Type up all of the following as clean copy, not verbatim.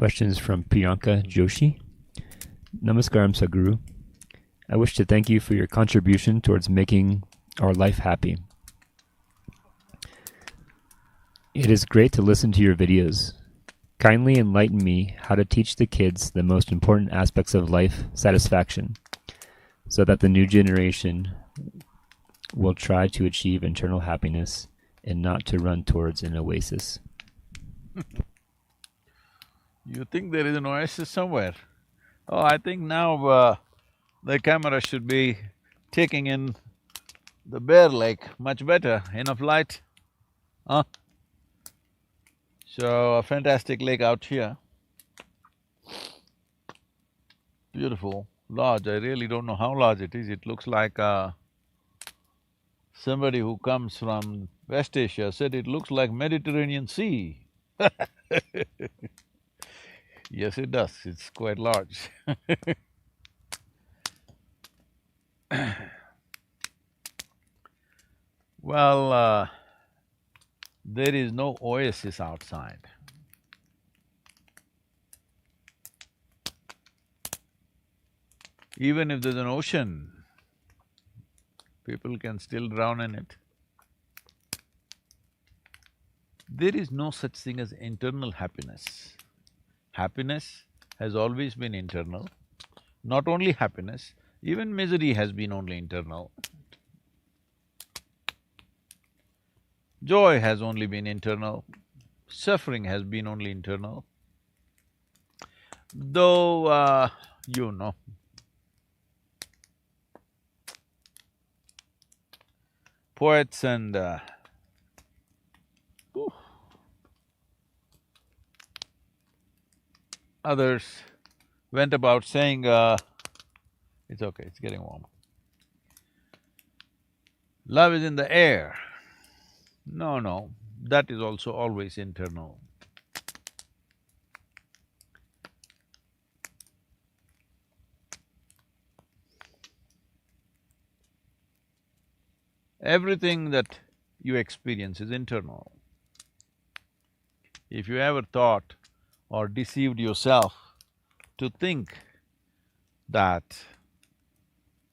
Questions from Priyanka Joshi. Namaskaram, Sadhguru. I wish to thank you for your contribution towards making our life happy. It is great to listen to your videos. Kindly enlighten me how to teach the kids the most important aspects of life satisfaction, so that the new generation will try to achieve internal happiness and not to run towards an oasis. You think there is an oasis somewhere? Oh, I think now the camera should be taking in the Bear Lake much better, enough light, huh? So, a fantastic lake out here. Beautiful, large, I really don't know how large it is. It looks like somebody who comes from West Asia said it looks like Mediterranean Sea. Yes, it does, it's quite large. Well, there is no oasis outside. Even if there's an ocean, people can still drown in it. There is no such thing as internal happiness. Happiness has always been internal. Not only happiness, even misery has been only internal. Joy has only been internal, suffering has been only internal. Though, you know, poets and others went about saying, it's okay, it's getting warm. Love is in the air. No, that is also always internal. Everything that you experience is internal. If you ever thought or deceived yourself to think that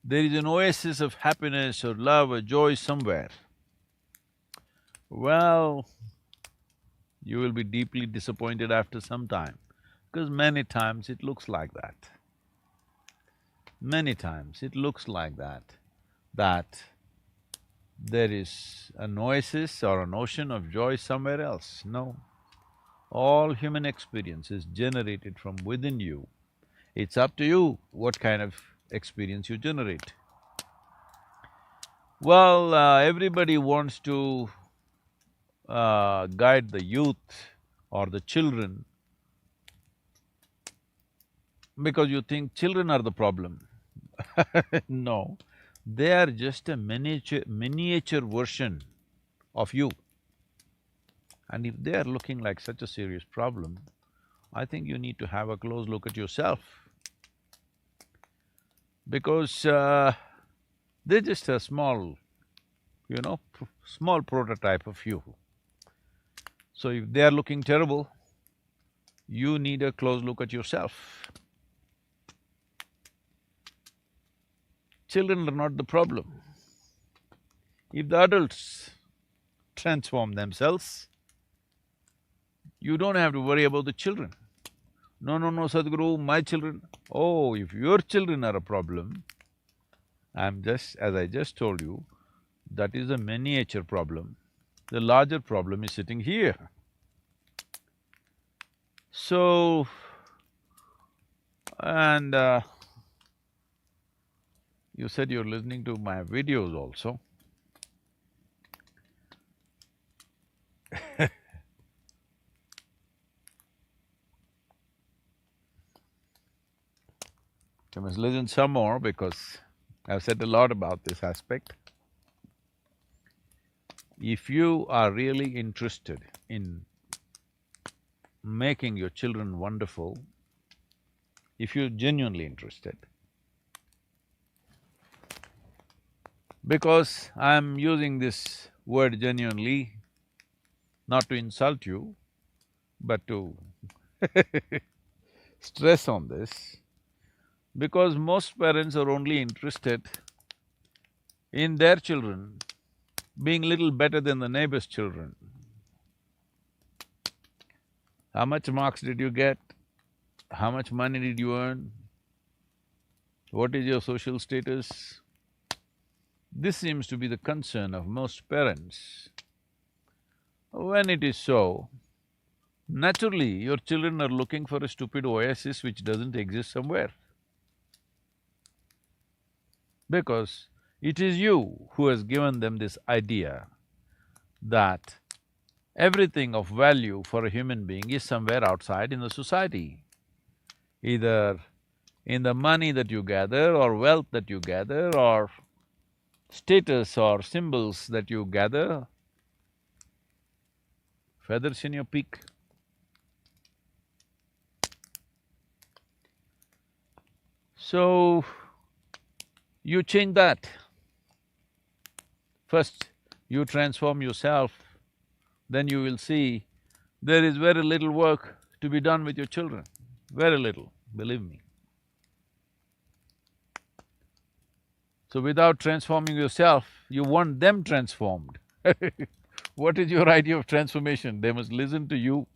there is an oasis of happiness or love or joy somewhere, well, you will be deeply disappointed after some time, because many times it looks like that. Many times it looks like that there is an oasis or an ocean of joy somewhere else. No. All human experience is generated from within you. It's up to you what kind of experience you generate. Well, everybody wants to guide the youth or the children because you think children are the problem. No, they are just a miniature version of you. And if they are looking like such a serious problem, I think you need to have a close look at yourself. Because they're just a small, small prototype of you. So if they are looking terrible, you need a close look at yourself. Children are not the problem. If the adults transform themselves, you don't have to worry about the children. No, Sadhguru, my children… Oh, if your children are a problem, as I just told you, that is a miniature problem. The larger problem is sitting here. So, and you said you're listening to my videos also. You must listen some more because I've said a lot about this aspect. If you are really interested in making your children wonderful, if you're genuinely interested, because I'm using this word genuinely not to insult you, but to stress on this because most parents are only interested in their children being little better than the neighbor's children. How much marks did you get? How much money did you earn? What is your social status? This seems to be the concern of most parents. When it is so, naturally your children are looking for a stupid oasis which doesn't exist somewhere. Because it is you who has given them this idea that everything of value for a human being is somewhere outside in the society. Either in the money that you gather or wealth that you gather or status or symbols that you gather, feathers in your beak. So, you change that. First, you transform yourself, then you will see there is very little work to be done with your children, very little, believe me. So without transforming yourself, you want them transformed. What is your idea of transformation? They must listen to you.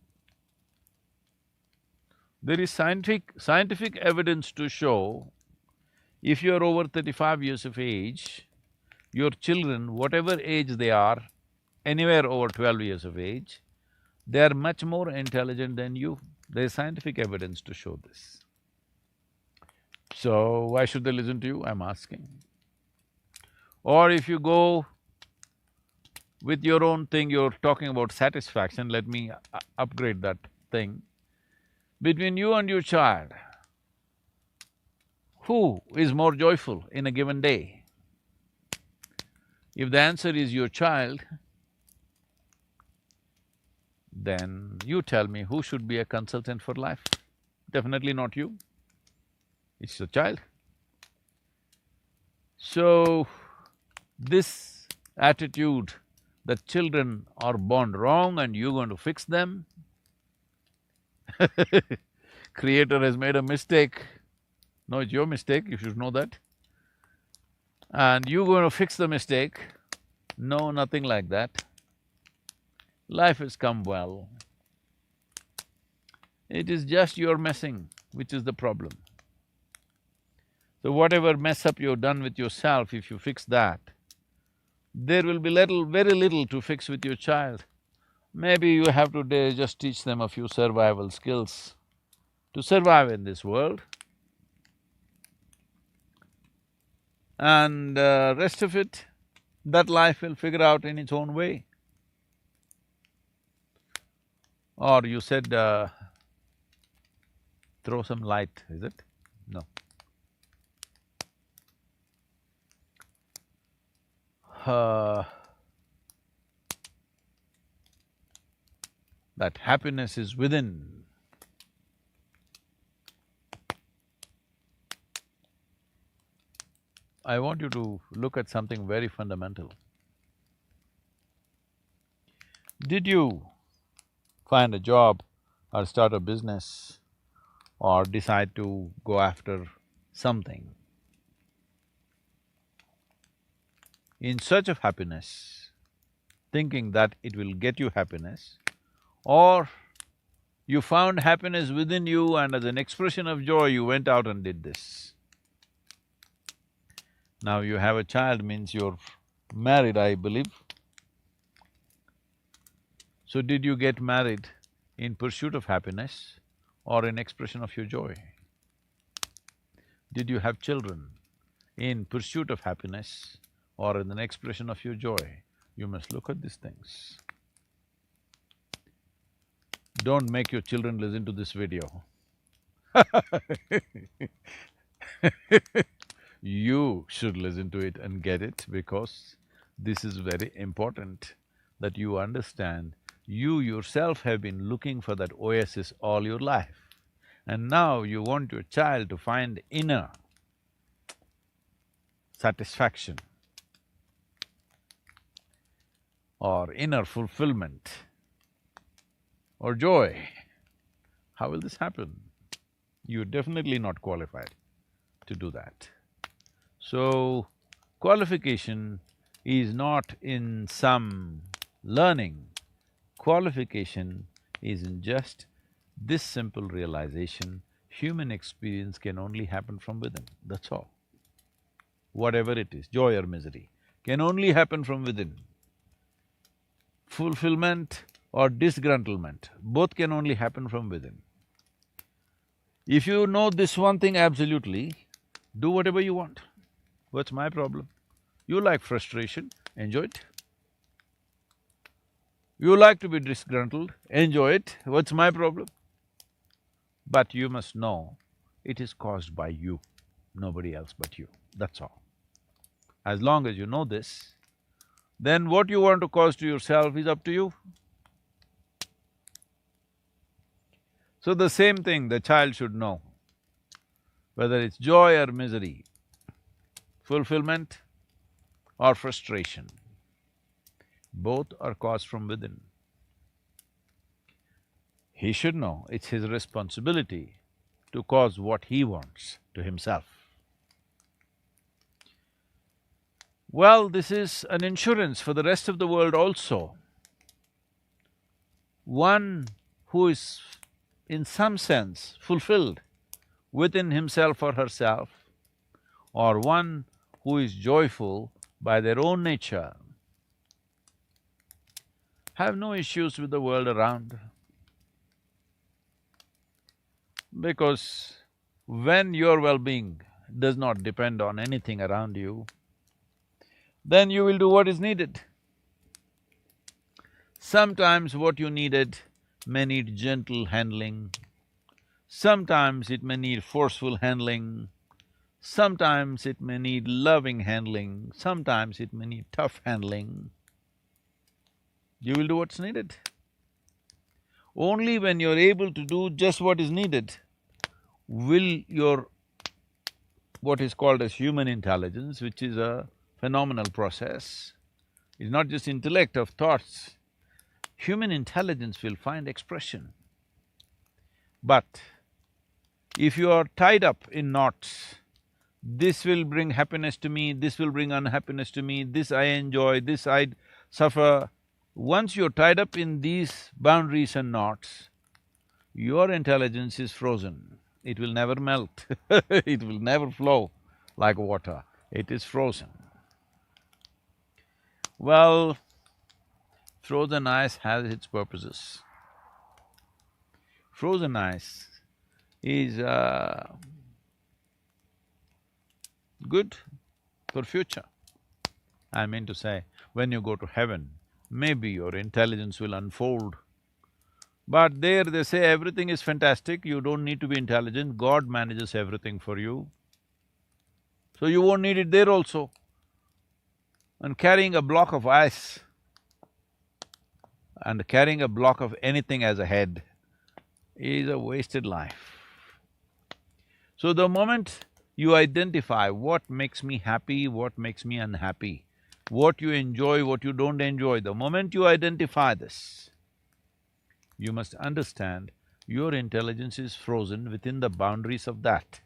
There is scientific evidence to show if you're over 35 years of age, your children, whatever age they are, anywhere over 12 years of age, they are much more intelligent than you. There is scientific evidence to show this. So, why should they listen to you, I'm asking? Or if you go with your own thing, you're talking about satisfaction, let me upgrade that thing. Between you and your child, who is more joyful in a given day? If the answer is your child, then you tell me who should be a consultant for life. Definitely not you, it's the child. So, this attitude that children are born wrong and you're going to fix them, Creator has made a mistake. No, it's your mistake, you should know that. And you're going to fix the mistake. No, nothing like that. Life has come well. It is just your messing which is the problem. So whatever mess up you've done with yourself, if you fix that, there will be very little to fix with your child. Maybe you have to just teach them a few survival skills to survive in this world. And rest of it, that life will figure out in its own way. Or you said, throw some light, is it? No. That happiness is within. I want you to look at something very fundamental. Did you find a job or start a business or decide to go after something in search of happiness, thinking that it will get you happiness, or you found happiness within you and as an expression of joy you went out and did this? Now you have a child means you're married, I believe. So did you get married in pursuit of happiness or in expression of your joy? Did you have children in pursuit of happiness or in an expression of your joy? You must look at these things. Don't make your children listen to this video. You should listen to it and get it because this is very important that you understand. You yourself have been looking for that oasis all your life and now you want your child to find inner satisfaction or inner fulfillment or joy. How will this happen? You're definitely not qualified to do that. So, qualification is not in some learning, qualification is in just this simple realization, human experience can only happen from within, that's all. Whatever it is, joy or misery, can only happen from within. Fulfillment or disgruntlement, both can only happen from within. If you know this one thing absolutely, do whatever you want. What's my problem? You like frustration, enjoy it. You like to be disgruntled, enjoy it. What's my problem? But you must know, it is caused by you, nobody else but you, that's all. As long as you know this, then what you want to cause to yourself is up to you. So the same thing the child should know, whether it's joy or misery, fulfillment or frustration, both are caused from within. He should know it's his responsibility to cause what he wants to himself. Well, this is an insurance for the rest of the world also. One who is in some sense fulfilled within himself or herself, or one who is joyful by their own nature, have no issues with the world around. Because when your well-being does not depend on anything around you, then you will do what is needed. Sometimes what you needed may need gentle handling, sometimes it may need forceful handling, sometimes it may need loving handling, sometimes it may need tough handling. You will do what's needed. Only when you're able to do just what is needed will your… what is called as human intelligence, which is a phenomenal process, is not just intellect of thoughts, human intelligence will find expression. But if you are tied up in knots, this will bring happiness to me, this will bring unhappiness to me, this I enjoy, this I suffer. Once you're tied up in these boundaries and knots, your intelligence is frozen. It will never melt it will never flow like water, it is frozen. Well, frozen ice has its purposes. Frozen ice is good for future. I mean to say, when you go to heaven, maybe your intelligence will unfold. But there they say everything is fantastic, you don't need to be intelligent, God manages everything for you. So you won't need it there also. And carrying a block of ice and carrying a block of anything as a head is a wasted life. So the moment you identify what makes me happy, what makes me unhappy, what you enjoy, what you don't enjoy, the moment you identify this, you must understand your intelligence is frozen within the boundaries of that.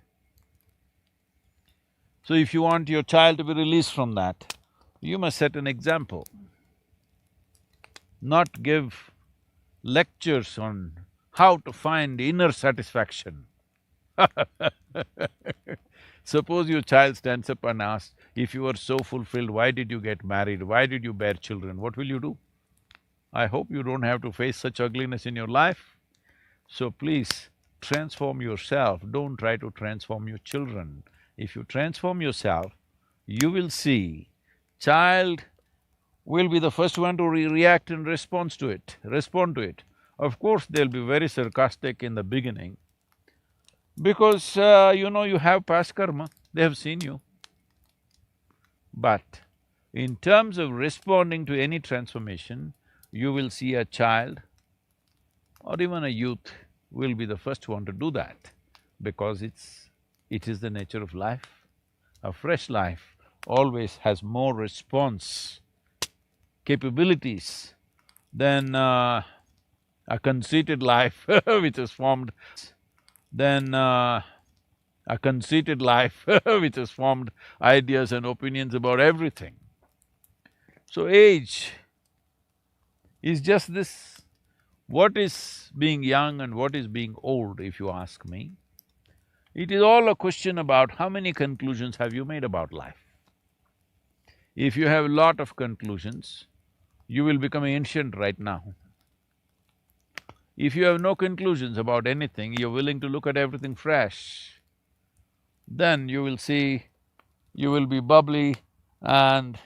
So if you want your child to be released from that, you must set an example, not give lectures on how to find inner satisfaction. Suppose your child stands up and asks, if you were so fulfilled, why did you get married, why did you bear children, what will you do? I hope you don't have to face such ugliness in your life. So please, transform yourself, don't try to transform your children. If you transform yourself, you will see child will be the first one to react in response to it, respond to it. Of course, they'll be very sarcastic in the beginning because, you have past karma, they have seen you. But in terms of responding to any transformation, you will see a child or even a youth will be the first one to do that because it is the nature of life. A fresh life always has more response capabilities than a conceited life which is formed. then a conceited life which has formed ideas and opinions about everything. So age is just this. What is being young and what is being old, if you ask me? It is all a question about how many conclusions have you made about life. If you have a lot of conclusions, you will become ancient right now. If you have no conclusions about anything, you're willing to look at everything fresh, then you will see, you will be bubbly and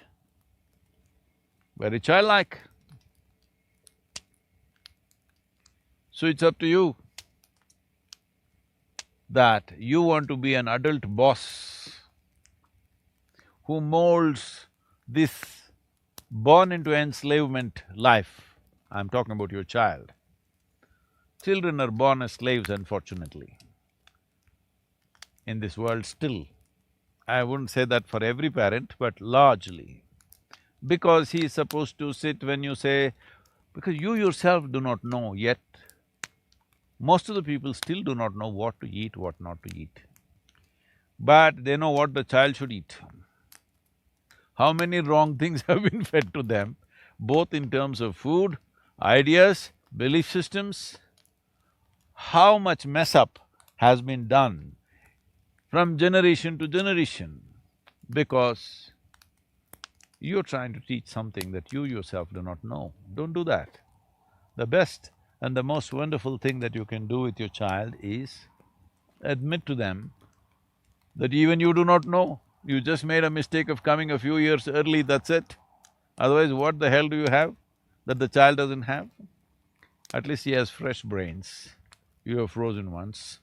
very childlike. So it's up to you that you want to be an adult boss who molds this born into enslavement life. I'm talking about your child. Children are born as slaves, unfortunately, in this world still. I wouldn't say that for every parent, but largely. Because he is supposed to sit when you say… because you yourself do not know yet. Most of the people still do not know what to eat, what not to eat. But they know what the child should eat. How many wrong things have been fed to them, both in terms of food, ideas, belief systems, how much mess up has been done from generation to generation because you're trying to teach something that you yourself do not know. Don't do that. The best and the most wonderful thing that you can do with your child is admit to them that even you do not know. You just made a mistake of coming a few years early, that's it. Otherwise, what the hell do you have that the child doesn't have? At least he has fresh brains. You have frozen ones.